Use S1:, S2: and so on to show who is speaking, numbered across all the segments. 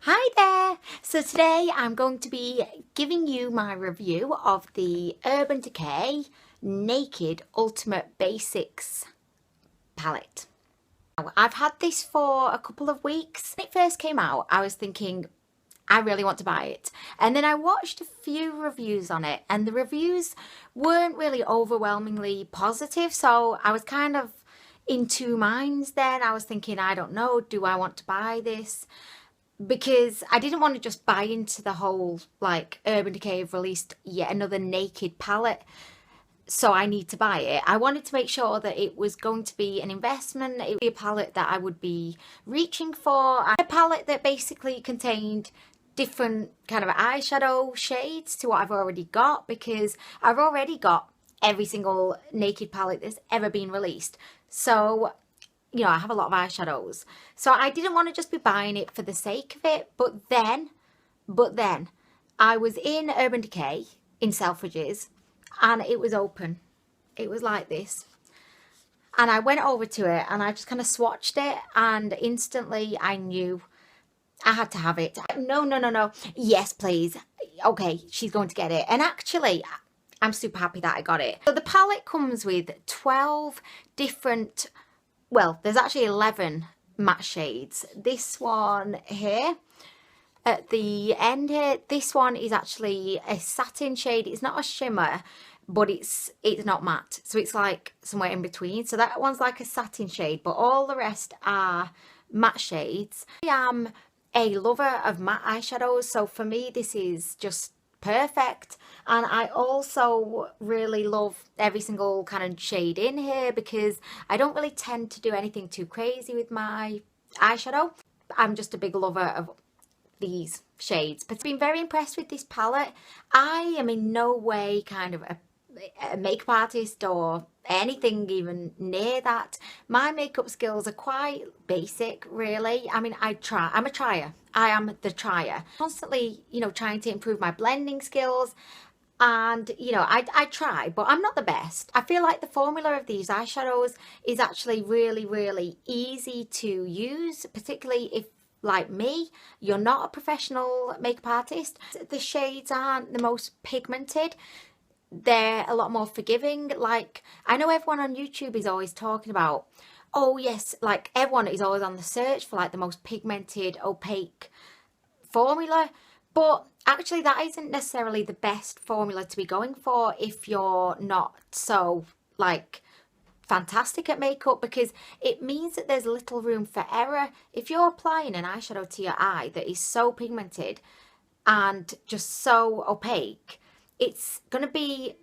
S1: Hi there! So today I'm going to be giving you my review of the Urban Decay Naked Ultimate Basics palette. Now, I've had this for a couple of weeks. When it first came out, I was thinking, I really want to buy it. And then I watched a few reviews on it, and the reviews weren't really overwhelmingly positive, so I was kind of in two minds then. I was thinking, I don't know, do I want to buy this? Because I didn't want to just buy into the whole, like, Urban Decay have released yet another naked palette, so I need to buy it. I wanted to make sure that it was going to be an investment. It would be a palette that I would be reaching for. A palette that basically contained different kind of eyeshadow shades to what I've already got, because I've already got every single naked palette that's ever been released. So I have a lot of eyeshadows. So I didn't want to just be buying it for the sake of it. But then I was in Urban Decay in Selfridges and it was open. It was like this. And I went over to it and I just kind of swatched it, and instantly I knew I had to have it. No. Yes, please. Okay, she's going to get it. And actually, I'm super happy that I got it. So the palette comes with 12 different, well, there's actually 11 matte shades. This one here at the end here, this one is actually a satin shade. It's not a shimmer, but it's not matte. So it's like somewhere in between. So that one's like a satin shade, but all the rest are matte shades. I am a lover of matte eyeshadows, so for me this is just perfect. And I also really love every single kind of shade in here, because I don't really tend to do anything too crazy with my eyeshadow. I'm just a big lover of these shades, but I've been very impressed with this palette. I am in no way kind of a makeup artist or anything even near that. My makeup skills are quite basic, really. I mean, I'm a trier. I am the trier. Constantly, trying to improve my blending skills. And, I try, but I'm not the best. I feel like the formula of these eyeshadows is actually really, really easy to use, particularly if, like me, you're not a professional makeup artist. The shades aren't the most pigmented. They're a lot more forgiving. Like, I know everyone on YouTube is always talking about, oh yes, like everyone is always on the search for like the most pigmented, opaque formula, but actually that isn't necessarily the best formula to be going for if you're not so like fantastic at makeup, because it means that there's little room for error. If you're applying an eyeshadow to your eye that is so pigmented and just so opaque, it's going to be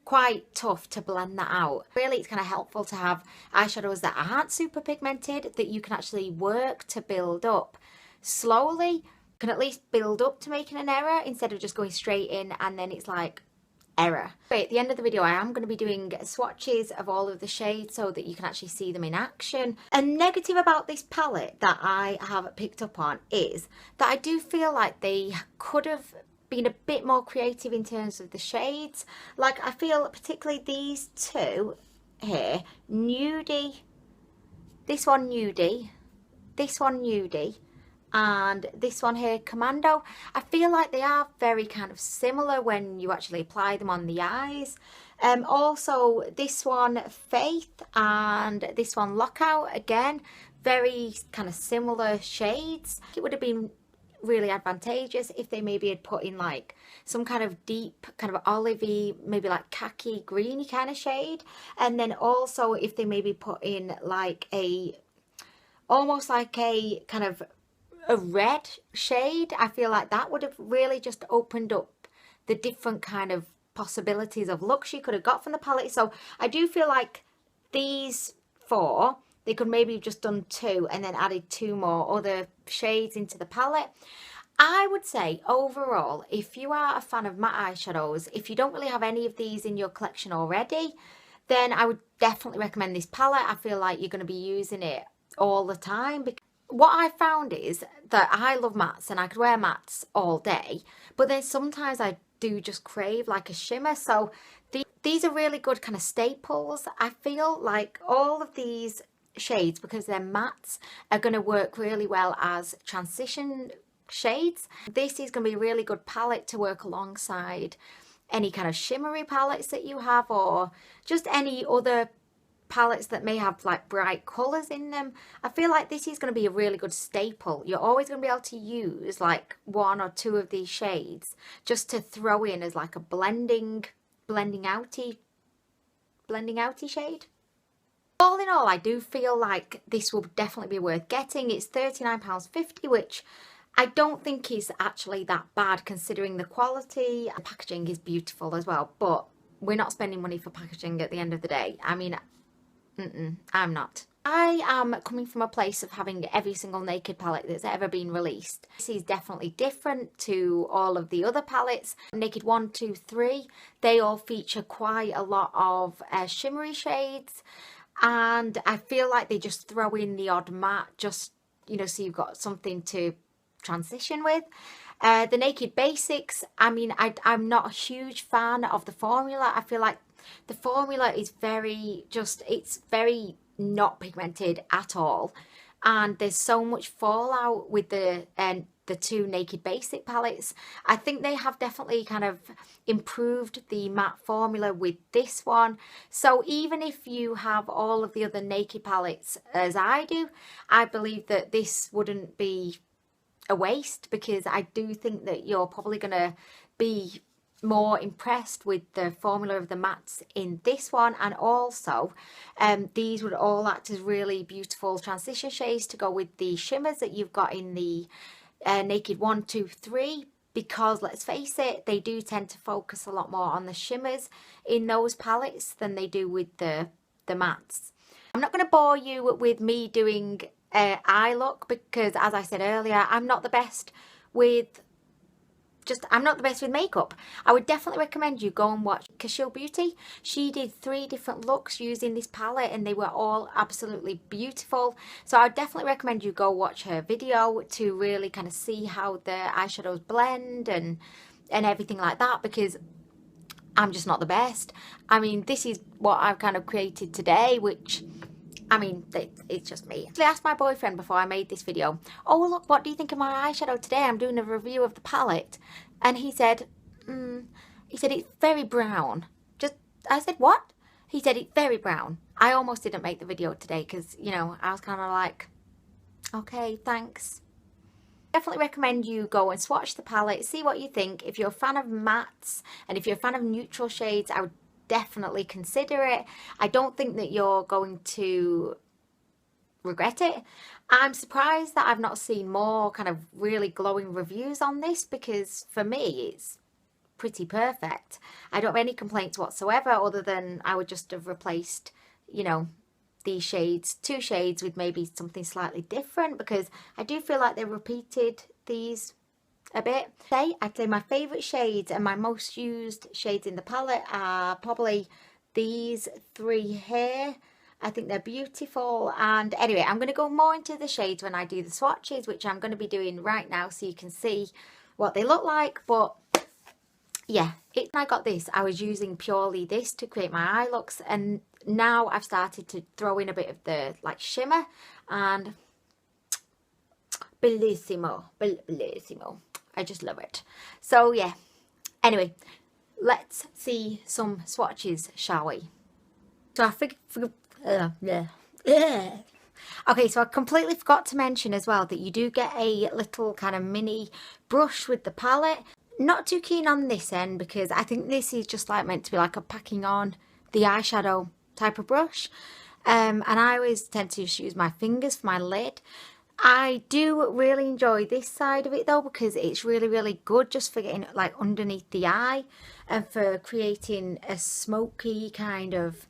S1: quite tough to blend that out. Really, it's kind of helpful to have eyeshadows that aren't super pigmented, that you can actually work to build up slowly. You can at least build up to making an error instead of just going straight in and then it's like error. At the end of the video, I am going to be doing swatches of all of the shades so that you can actually see them in action. A negative about this palette that I have picked up on is that I do feel like they could have been a bit more creative in terms of the shades. Like, I feel particularly these two here, nudie, this one nudie, this one nudie, and this one here, commando. I feel like they are very kind of similar when you actually apply them on the eyes. Also this one, faith, and this one, lockout, again very kind of similar shades. It would have been really advantageous if they maybe had put in like some kind of deep kind of olivey, maybe like khaki greeny kind of shade, and then also if they maybe put in like a almost like a kind of a red shade. I feel like that would have really just opened up the different kind of possibilities of looks you could have got from the palette. So I do feel like these four, they could maybe have just done two and then added two more other shades into the palette. I would say overall, if you are a fan of matte eyeshadows, if you don't really have any of these in your collection already, then I would definitely recommend this palette. I feel like you're going to be using it all the time. What I found is that I love mattes and I could wear mattes all day, but then sometimes I do just crave like a shimmer. So these are really good kind of staples. I feel like all of these shades, because they're mattes, are going to work really well as transition shades. This is going to be a really good palette to work alongside any kind of shimmery palettes that you have, or just any other palettes that may have like bright colors in them. I feel like this is going to be a really good staple. You're always going to be able to use like one or two of these shades just to throw in as like a blending outy shade. All in all, I do feel like this will definitely be worth getting. It's £39.50, which I don't think is actually that bad considering the quality. The packaging is beautiful as well, but we're not spending money for packaging at the end of the day. I mean, I'm not. I am coming from a place of having every single Naked palette that's ever been released. This is definitely different to all of the other palettes. Naked 1, 2, 3, they all feature quite a lot of shimmery shades, and I feel like they just throw in the odd matte, just, you know, so you've got something to transition with. The Naked Basics, I mean, I'm not a huge fan of the formula. I feel like the formula is it's very not pigmented at all, and there's so much fallout with the two Naked Basic palettes. I think they have definitely kind of improved the matte formula with this one. So even if you have all of the other Naked palettes as I do, I believe that this wouldn't be a waste, because I do think that you're probably going to be more impressed with the formula of the mattes in this one. And also these would all act as really beautiful transition shades to go with the shimmers that you've got in the Naked 1, 2, 3, because let's face it, they do tend to focus a lot more on the shimmers in those palettes than they do with the mattes. I'm not going to bore you with me doing eye look, because as I said earlier, I'm not the best with makeup. I would definitely recommend you go and watch Kashil Beauty. She did 3 different looks using this palette and they were all absolutely beautiful. So I would definitely recommend you go watch her video to really kind of see how the eyeshadows blend and everything like that, because I'm just not the best. I mean, this is what I've kind of created today, which, I mean, it's just me. I asked my boyfriend before I made this video, oh look, what do you think of my eyeshadow today? I'm doing a review of the palette. And he said, it's very brown. I said, what? He said, it's very brown. I almost didn't make the video today because, you know, I was kind of like, okay, thanks. Definitely recommend you go and swatch the palette, see what you think. If you're a fan of mattes and if you're a fan of neutral shades, I would definitely consider it. I don't think that you're going to regret it. I'm surprised that I've not seen more kind of really glowing reviews on this, because for me it's pretty perfect. I don't have any complaints whatsoever, other than I would just have replaced, you know, these shades, 2 shades, with maybe something slightly different, because I do feel like they repeated these a bit. I'd say my favourite shades and my most used shades in the palette are probably these 3 here. I think they're beautiful. And anyway, I'm going to go more into the shades when I do the swatches, which I'm going to be doing right now so you can see what they look like. But yeah, when I got this, I was using purely this to create my eye looks, and now I've started to throw in a bit of the like shimmer, and bellissimo, bellissimo. I just love it. So yeah, anyway, let's see some swatches, shall we? So okay, so I completely forgot to mention as well that you do get a little kind of mini brush with the palette. Not too keen on this end, because I think this is just like meant to be like a packing on the eyeshadow type of brush. And I always tend to just use my fingers for my lid. I do really enjoy this side of it though, because it's really, really good just for getting like underneath the eye and for creating a smoky kind of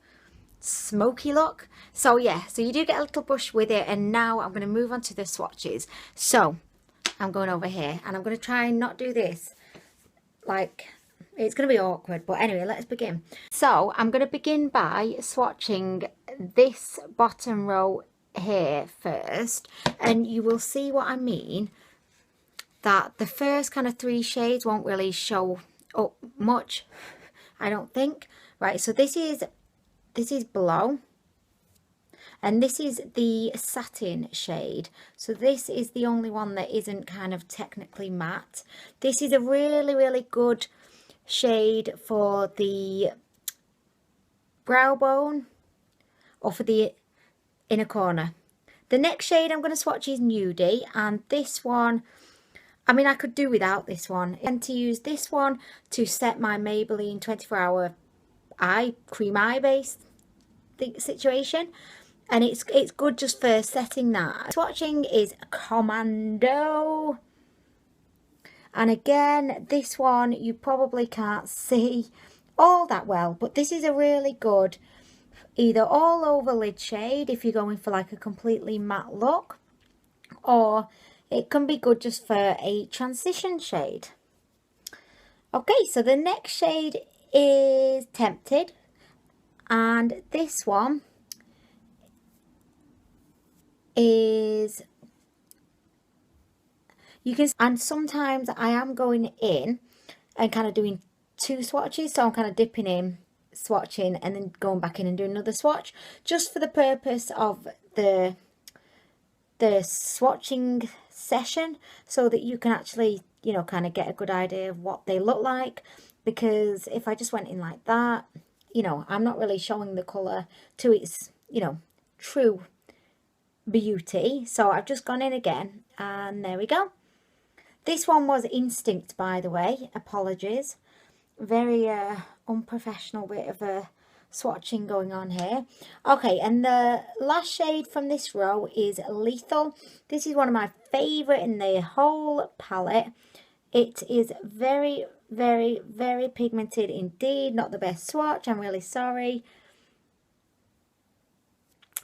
S1: smoky look. So yeah, so you do get a little brush with it. And now I'm going to move on to the swatches. So I'm going over here and I'm going to try and not do this. Like, it's going to be awkward, but anyway, let's begin. So I'm going to begin by swatching this bottom row here first, and you will see what I mean, that the first kind of 3 shades won't really show up much, I don't think. Right, so this is below, and this is the satin shade. So this is the only one that isn't kind of technically matte. This is a really, really good shade for the brow bone or for the inner corner. The next shade I'm going to swatch is Nudie, and this one, I mean, I could do without this one. I tend to use this one to set my Maybelline 24-hour cream eye base situation, and it's good just for setting that. Swatching is Commando, and again, this one you probably can't see all that well, but this is a really good either all over lid shade if you're going for like a completely matte look, or it can be good just for a transition shade. Okay, so the next shade is Tempted, and this one is, you can, and sometimes I am going in and kind of doing two swatches, so I'm kind of dipping in, swatching, and then going back in and doing another swatch, just for the purpose of the swatching session, so that you can actually, you know, kind of get a good idea of what they look like. Because if I just went in like that, you know, I'm not really showing the colour to its, you know, true beauty. So I've just gone in again, and there we go. This one was Instinct, by the way, apologies. Very unprofessional bit of a swatching going on here. Okay, and the last shade from this row is Lethal. This is one of my favourite in the whole palette. It is very, very, very pigmented indeed. Not the best swatch, I'm really sorry.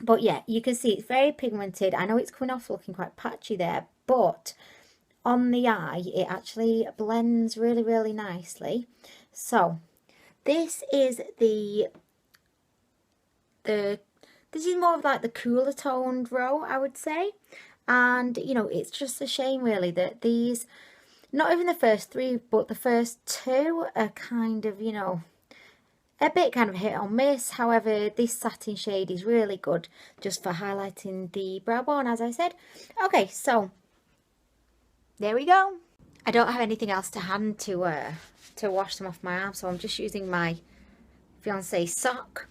S1: But yeah, you can see it's very pigmented. I know it's coming off looking quite patchy there, but on the eye it actually blends really, really nicely. So this is this is more of like the cooler toned row, I would say. And you know, it's just a shame really that these, not even the first three, but the first two are kind of, you know, a bit kind of hit or miss. However, this satin shade is really good just for highlighting the brow bone, as I said. Okay, so there we go. I don't have anything else to hand to wash them off my arm, so I'm just using my fiance's sock.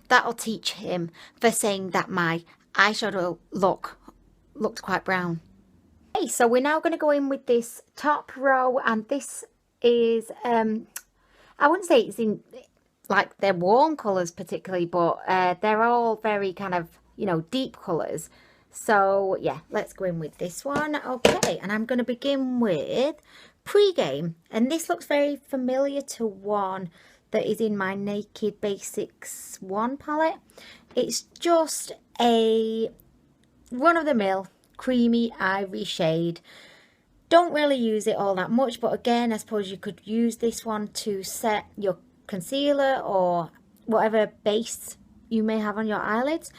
S1: That'll teach him for saying that my eyeshadow looked quite brown. Okay, so we're now going to go in with this top row, and this is I wouldn't say it's in like they're warm colours particularly, but they're all very kind of, you know, deep colours. So yeah, let's go in with this one. Okay, and I'm going to begin with Pre-Game, and this looks very familiar to one that is in my Naked Basics 1 palette. It's just a run-of-the-mill creamy ivory shade. Don't really use it all that much, but again, I suppose you could use this one to set your concealer or whatever base you may have on your eyelids.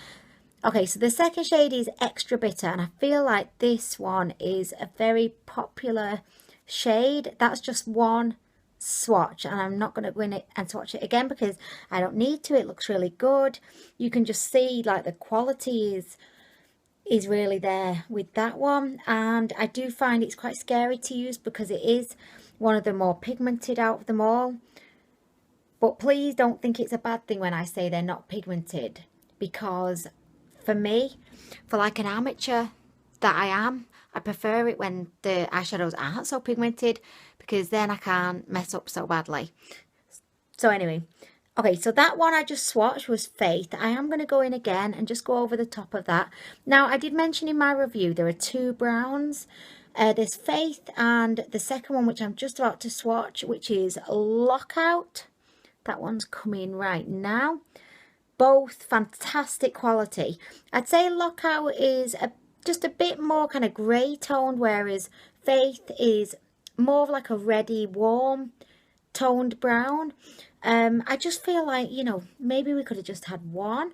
S1: Okay, so the second shade is Extra Bitter, and I feel like this one is a very popular shade. That's just one swatch, and I'm not going to go in it and swatch it again because I don't need to. It looks really good. You can just see like the quality is really there with that one, and I do find it's quite scary to use because it is one of the more pigmented out of them all. But please don't think it's a bad thing when I say they're not pigmented, because for me, for like an amateur that I am, I prefer it when the eyeshadows aren't so pigmented, because then I can't mess up so badly. So anyway, okay, so that one I just swatched was Faith. I am going to go in again and just go over the top of that. Now, I did mention in my review there are two browns. There's Faith, and the second one, which I'm just about to swatch, which is Lockout. That one's coming right now. Both fantastic quality. I'd say Lockout is just a bit more kind of grey toned, whereas Faith is more of like a reddy, warm toned brown. I just feel like, you know, maybe we could have just had one.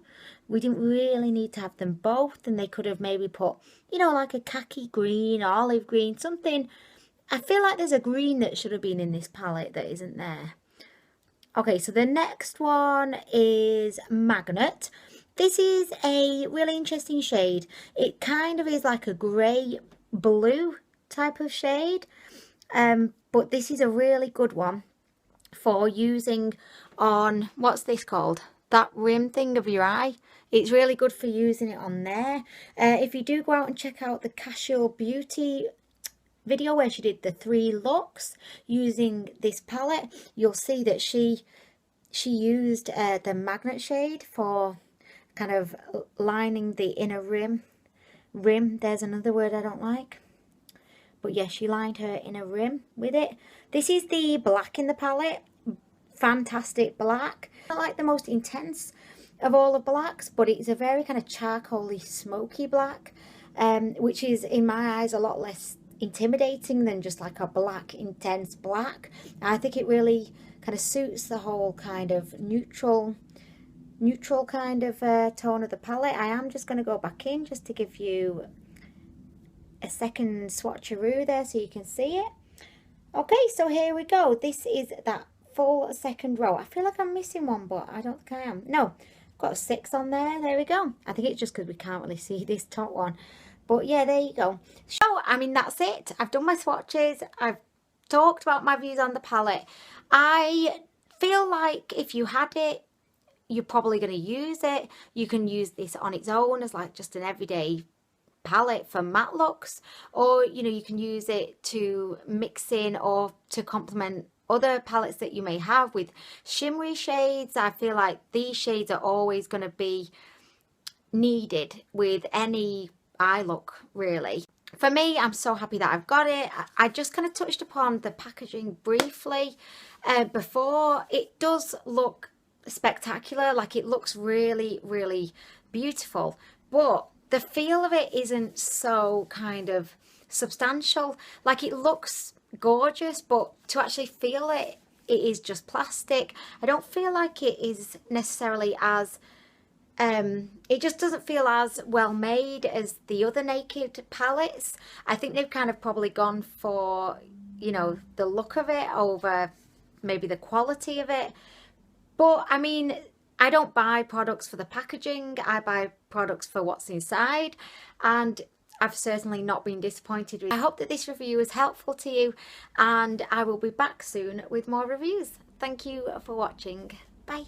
S1: We didn't really need to have them both, and they could have maybe put, you know, like a khaki green, olive green, something. I feel like there's a green that should have been in this palette that isn't there. Okay, so the next one is Magnet, This is a really interesting shade. It kind of is like a grey blue type of shade, but this is a really good one for using on, what's this called? That rim thing of your eye. It's really good for using it on there. If you do go out and check out the Casual Beauty video where she did the 3 looks using this palette, you'll see that she used the magnet shade for kind of lining the inner rim. There's another word I don't like, but yeah, she lined her inner rim with it. This is the black in the palette. Fantastic black. Not like the most intense of all the blacks, but it's a very kind of charcoaly, smoky black, which is in my eyes a lot less intimidating than just like a black, intense black. I think it really kind of suits the whole kind of neutral kind of tone of the palette. I am just going to go back in just to give you a second swatcheroo there so you can see it. Okay, so here we go. This is that full second row. I feel like I'm missing one, but I don't think I am. No, I've got a 6 on there. There we go. I think it's just because we can't really see this top one. But yeah, there you go. So, I mean, that's it. I've done my swatches. I've talked about my views on the palette. I feel like if you had it, you're probably going to use it. You can use this on its own as like just an everyday palette for matte looks, or you know, you can use it to mix in or to complement other palettes that you may have with shimmery shades. I feel like these shades are always going to be needed with any eye look, really. For me, I'm so happy that I've got it. I just kind of touched upon the packaging briefly before. It does look spectacular, like it looks really, really beautiful, but the feel of it isn't so kind of substantial. Like, it looks gorgeous, but to actually feel it, it is just plastic. I don't feel like it is necessarily as it just doesn't feel as well made as the other Naked palettes. I think they've kind of probably gone for, you know, the look of it over maybe the quality of it. But I mean, I don't buy products for the packaging. I buy products for what's inside, and I've certainly not been disappointed with it. I hope that this review was helpful to you, and I will be back soon with more reviews. Thank you for watching. Bye.